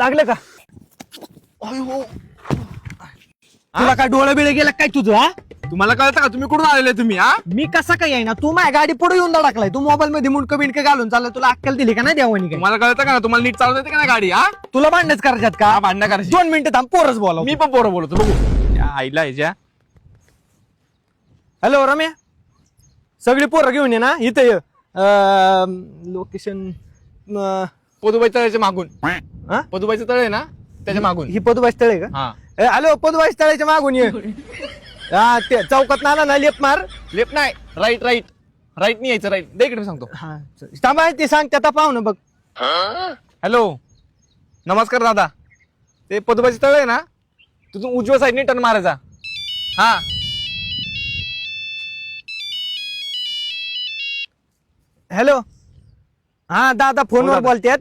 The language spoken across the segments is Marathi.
लागलं का? तुला काय डोळे बिळे गेला काय तुझं? हा, तुम्हाला कळतं का तुम्ही कुठून आलेले तुम्ही? हा, मी कसा काय आहे ना, तू माझ्या गाडी पुढे येऊन टाकलाय. तू मोबाईल मध्ये मुंडकं बिंडकं घालून चालला. तुला अक्कल दिली का नाही देवानी? काय तुम्हाला कळतं का? तुम्हाला नीट चालवता येते का नाही गाडी? हा, तुला भांडणच करायच्यात का? भांडणं करायची. 2 मिनिटं थांब, पोरच बोला. मी पण पोरं बोलतो बघू. त्या आईला याच्या हॅलो रम्या, सगळी पोरं घेऊन ये ना इथं ये. लोकेशन पदुबाई तळ्याच्या मागून. पदुबाईचं तळ आहे ना, त्याच्या मागून. ही पदुबाई स्थळ आहे का? हा, हॅलो, पदुबाई स्थळाच्या मागून ये. हा, ते चौकात आला ना, लेप मार. लेफ्ट नाही, राईट राईट राईट नाही यायचं, राईट दे इकडे सांगतो. हा, थांबा, ते सांग त्याचा पाहू ना बघ. हॅलो, नमस्कार दादा. ते पदुबाईचं तळ आहे ना, तिथून उजव्या साईडने टर्न मारायचा. हा, हॅलो, हा दादा फोनवर दादा. बोलतात.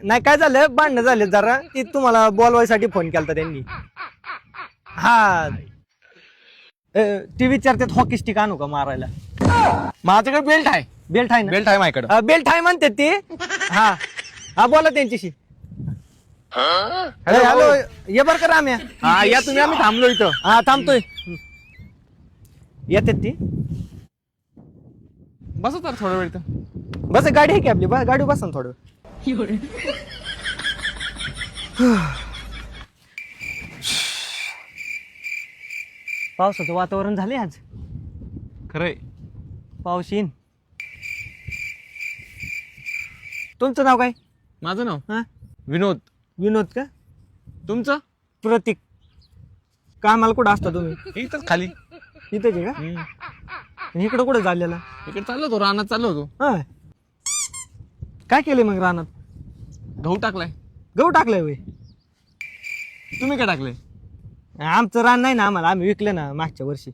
नाही, काय झालं, भांडणं झाले जरा. ती तुम्हाला बोलवायसाठी फोन केलता त्यांनी. हा, ती विचारतात हॉकी स्टिक आणू का मारायला? माझ्याकडे बेल्ट आहे. बेल्ट आहे ना? बेल्ट आहे माझ्याकडे. बेल्ट आहे म्हणते ती. हा हा, बोला त्यांच्याशी. हॅलो, ये बर का राम्या. हा, या तुम्ही, आम्ही थांबलो इथं. हा, थांबतोय. येतात ती. बसा तर थोडा वेळ इथं. बस, गाडी आहे की आपली, गाडी बसा ना थोडं. पावसाचं वातावरण झालंय आज. खरंय. पाऊस येईन. तुमचं नाव काय? माझं नाव हा, विनोद. विनोद का? तुमचं? प्रतीक. कामाला कुठं असता तुम्ही? इथंच खाली. इथेच आहे का? इकडं कुठं चाललेला? इकडे चाललो होतो, रानात चाललो होतो. हा, काय केलंय मग रानात? गहू टाकलाय. गहू टाकलाय वय? तुम्ही काय टाकले? आमचं रान नाही ना आम्हाला, आम्ही विकलं ना मागच्या वर्षी.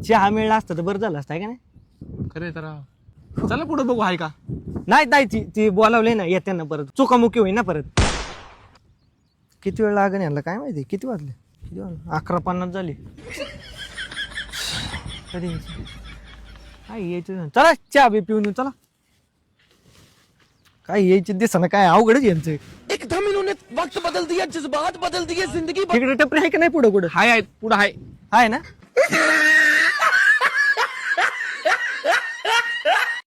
चहा मिळला असतं तर बरं झालं असतं, आहे का नाही? खरे तर चला पुढे बघू, आहे का? नाही नाही, ती बोलावले ना, येते ना परत, चुकामुकी होईन ना परत. किती वेळ लागेल यांना काय माहिती? किती वाजले? 11:50 झाली. कधी यायचं? काय यायचं? चला चहा बी पिऊन येऊ, चला. काय यायचे दिसना, काय अवघडच यांचं. एकदम इन्होंने वक्त बदल दिया, जज्बात बदल दिए, जिंदगी तिकडे टपरी आहे का नाही पुढं कुठं? हाय, पुढे हाय. आहे ना?